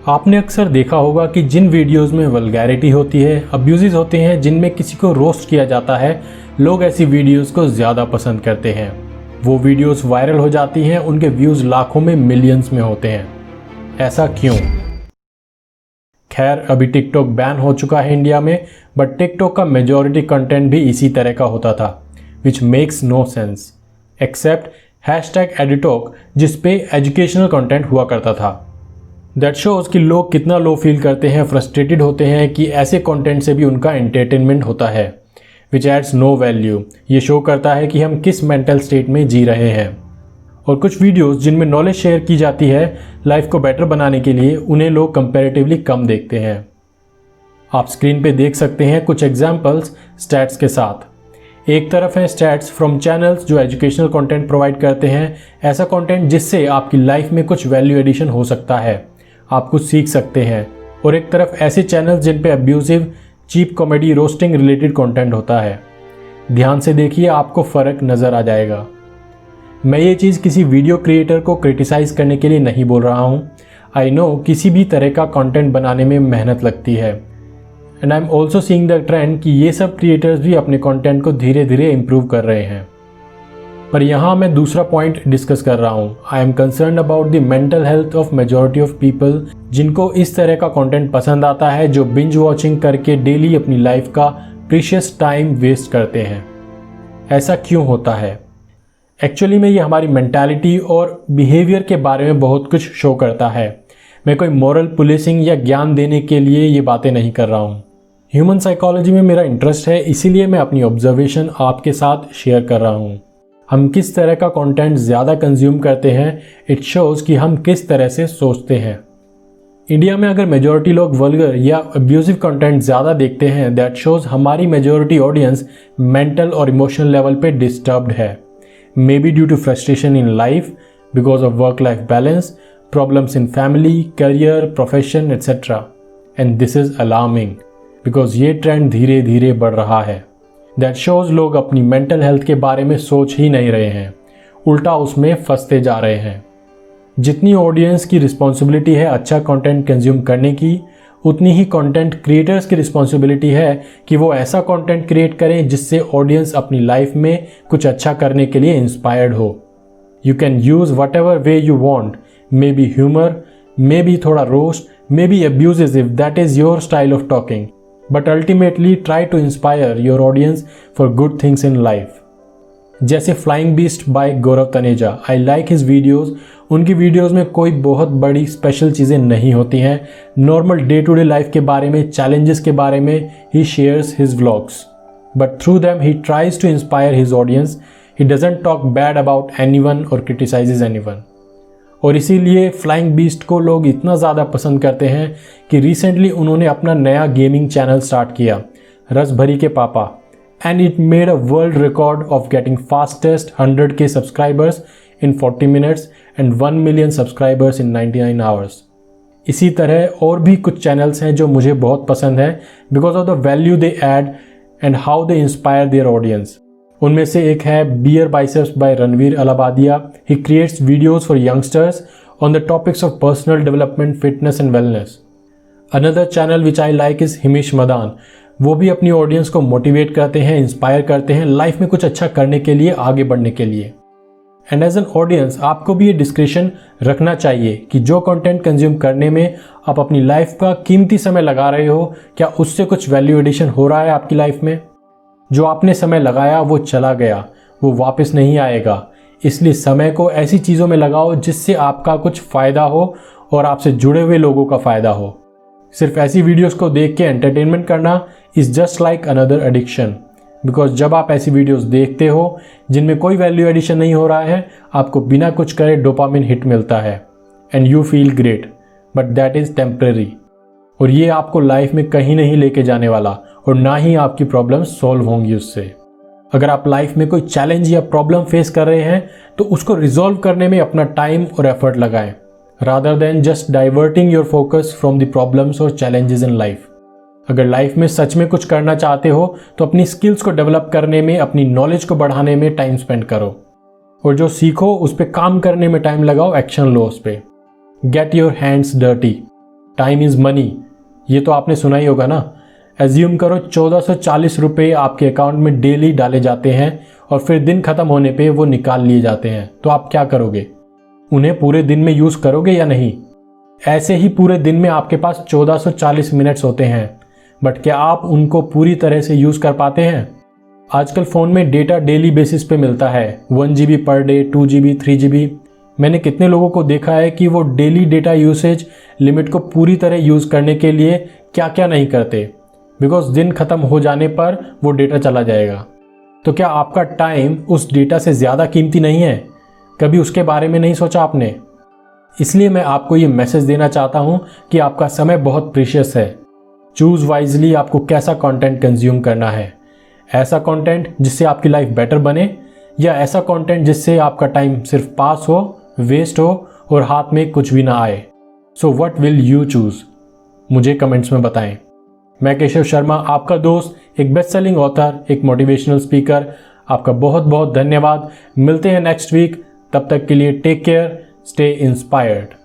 आपने अक्सर देखा होगा कि जिन वीडियोस में वल्गैरिटी होती है, अब्यूजेस होते हैं, जिनमें किसी को रोस्ट किया जाता है, लोग ऐसी वीडियोस को ज़्यादा पसंद करते हैं। वो वीडियोस वायरल हो जाती हैं, उनके व्यूज़ लाखों में, मिलियंस में होते हैं। ऐसा क्यों? खैर, अभी टिकटॉक बैन हो चुका है इंडिया में, बट टिकटॉक का मेजॉरिटी कंटेंट भी इसी तरह का होता था, which makes no sense except #एडिटॉक, जिस पे एजुकेशनल कंटेंट हुआ करता था। दैट शोज़ कि लोग कितना लो फील करते हैं, फ्रस्ट्रेटेड होते हैं कि ऐसे कंटेंट से भी उनका एंटरटेनमेंट होता है, विच एड्स नो वैल्यू। ये शो करता है कि हम किस मेंटल स्टेट में जी रहे हैं। और कुछ वीडियोस जिनमें नॉलेज शेयर की जाती है लाइफ को बेटर बनाने के लिए, उन्हें लोग कंपैरेटिवली कम देखते हैं। आप स्क्रीन पे देख सकते हैं कुछ एग्जांपल्स स्टैट्स के साथ। एक तरफ है स्टैट्स फ्रॉम चैनल्स जो एजुकेशनल कंटेंट प्रोवाइड करते हैं, ऐसा कंटेंट जिससे आपकी लाइफ में कुछ वैल्यू एडिशन हो सकता है, आप कुछ सीख सकते हैं। और एक तरफ ऐसे चैनल्स जिन पे abusive, cheap comedy, roasting related content होता है। ध्यान से देखिए, आपको फ़र्क नज़र आ जाएगा। मैं ये चीज़ किसी वीडियो क्रिएटर को क्रिटिसाइज़ करने के लिए नहीं बोल रहा हूँ। आई नो किसी भी तरह का कंटेंट बनाने में मेहनत लगती है, and I am also seeing the trend कि ये सब क्रिएटर्स भी अपने कंटेंट को धीरे धीरे इम्प्रूव कर रहे हैं। पर यहाँ मैं दूसरा पॉइंट डिस्कस कर रहा हूँ। I am concern about the mental health of majority of people, जिनको इस तरह का कंटेंट पसंद आता है, जो बिंज वॉचिंग करके डेली अपनी लाइफ का प्रीशियस टाइम वेस्ट करते हैं। ऐसा क्यों होता है? एक्चुअली में ये हमारी मेंटालिटी और बिहेवियर के बारे में बहुत कुछ शो करता है। मैं कोई मॉरल पुलिसिंग या ज्ञान देने के लिए ये बातें नहीं कर रहा हूँ। ह्यूमन साइकोलॉजी में मेरा इंटरेस्ट है, इसीलिए मैं अपनी ऑब्जर्वेशन आपके साथ शेयर कर रहा हूँ। हम किस तरह का कंटेंट ज़्यादा कंज्यूम करते हैं, इट शोज़ कि हम किस तरह से सोचते हैं। इंडिया में अगर मेजॉरिटी लोग वल्गर या अब्यूजिव कंटेंट ज़्यादा देखते हैं, दैट शोज़ हमारी मेजॉरिटी ऑडियंस मेंटल और इमोशनल लेवल पे डिस्टर्ब्ड है। May be due to frustration in life because of work life balance, problems in family, career, profession etcetera. And this is alarming because ये trend धीरे धीरे बढ़ रहा है। दैट शोज़ लोग अपनी मेंटल हेल्थ के बारे में सोच ही नहीं रहे हैं, उल्टा उसमें फंसते जा रहे हैं। जितनी ऑडियंस की रिस्पॉन्सिबिलिटी है अच्छा कंटेंट कंज्यूम करने की, उतनी ही कंटेंट क्रिएटर्स की रिस्पॉन्सिबिलिटी है कि वो ऐसा कंटेंट क्रिएट करें जिससे ऑडियंस अपनी लाइफ में कुछ अच्छा करने के लिए इंस्पायर्ड हो। You can use whatever way you want, maybe humour, maybe थोड़ा roast, maybe abuses if that is your style of talking, but ultimately try to inspire your audience for good things in life. जैसे Flying Beast by Gaurav Taneja, I like his videos. उनकी videos में कोई बहुत बड़ी special चीज़ें नहीं होती हैं, normal day to day life के बारे में, चैलेंजेस के बारे में he shares his vlogs, but through them he tries to inspire his audience. He doesn't talk bad about anyone और क्रिटिसाइजेज एनीवन। और इसीलिए फ्लाइंग बीस्ट को लोग इतना ज़्यादा पसंद करते हैं कि रिसेंटली उन्होंने अपना नया गेमिंग चैनल स्टार्ट किया, रस भरी के पापा, and it made a world record of getting fastest 100K subscribers in 40 minutes and 1 million subscribers in 99 hours. इसी तरह और भी कुछ चैनल्स हैं जो मुझे बहुत पसंद है because of the value they add and how they inspire their audience. उनमें से एक है Beer Biceps by Ranveer Allahbadia. He creates videos for youngsters on the topics of personal development, fitness and wellness. Another channel which I like is Himesh Madaan. वो भी अपनी audience को motivate करते हैं, इंस्पायर करते हैं लाइफ में कुछ अच्छा करने के लिए, आगे बढ़ने के लिए। एंड एज एन ऑडियंस आपको भी ये डिस्क्रिप्शन रखना चाहिए कि जो कंटेंट कंज्यूम करने में आप अपनी लाइफ का कीमती समय लगा रहे हो, क्या उससे कुछ वैल्यू एडिशन हो रहा है आपकी लाइफ में? जो आपने समय लगाया वो चला गया, वो वापस नहीं आएगा। इसलिए समय को ऐसी चीज़ों में लगाओ जिससे आपका कुछ फ़ायदा हो और आपसे जुड़े हुए लोगों का फ़ायदा हो। सिर्फ ऐसी वीडियोस को देख के एंटरटेनमेंट करना is just like another addiction, because जब आप ऐसी वीडियोस देखते हो जिनमें कोई वैल्यू एडिशन नहीं हो रहा है, आपको बिना कुछ करे डोपामिन हिट मिलता है and you feel great, but that is temporary. और ये आपको लाइफ में कहीं नहीं लेके जाने वाला और ना ही आपकी प्रॉब्लम सॉल्व होंगी उससे। अगर आप लाइफ में कोई चैलेंज या प्रॉब्लम फेस कर रहे हैं तो उसको रिजॉल्व करने में अपना टाइम और एफर्ट लगाएं, rather than just diverting your focus from the problems और चैलेंजेस इन लाइफ। अगर लाइफ में सच में कुछ करना चाहते हो तो अपनी स्किल्स को डेवलप करने में, अपनी नॉलेज को बढ़ाने में टाइम स्पेंड करो, और जो सीखो उस पर काम करने में टाइम लगाओ, एक्शन लो उस पर। Get your hands dirty. Time is money, ये तो आपने सुना ही होगा ना। एज्यूम करो 1440 रुपये आपके अकाउंट में डेली डाले जाते हैं और फिर दिन ख़त्म होने पे वो निकाल लिए जाते हैं, तो आप क्या करोगे? उन्हें पूरे दिन में यूज़ करोगे या नहीं? ऐसे ही पूरे दिन में आपके पास 1440 मिनट्स होते हैं, बट क्या आप उनको पूरी तरह से यूज़ कर पाते हैं? आजकल फ़ोन में डेटा डेली बेसिस पे मिलता है, 1 GB per day, 2 GB, 3 GB। मैंने कितने लोगों को देखा है कि वो डेली डेटा यूसेज लिमिट को पूरी तरह यूज़ करने के लिए क्या क्या नहीं करते, बिकॉज दिन ख़त्म हो जाने पर वो डेटा चला जाएगा। तो क्या आपका टाइम उस डेटा से ज़्यादा कीमती नहीं है? कभी उसके बारे में नहीं सोचा आपने? इसलिए मैं आपको ये मैसेज देना चाहता हूँ कि आपका समय बहुत प्रीशियस है। चूज़ वाइजली आपको कैसा कंटेंट कंज्यूम करना है। ऐसा कंटेंट जिससे आपकी लाइफ बेटर बने, या ऐसा कंटेंट जिससे आपका टाइम सिर्फ पास हो, वेस्ट हो और हाथ में कुछ भी ना आए। So what will you choose? मुझे कमेंट्स में बताएं। मैं केशव शर्मा, आपका दोस्त, एक बेस्ट सेलिंग ऑथर, एक मोटिवेशनल स्पीकर, आपका बहुत बहुत धन्यवाद। मिलते हैं नेक्स्ट वीक, तब तक के लिए टेक केयर, स्टे इंस्पायर्ड।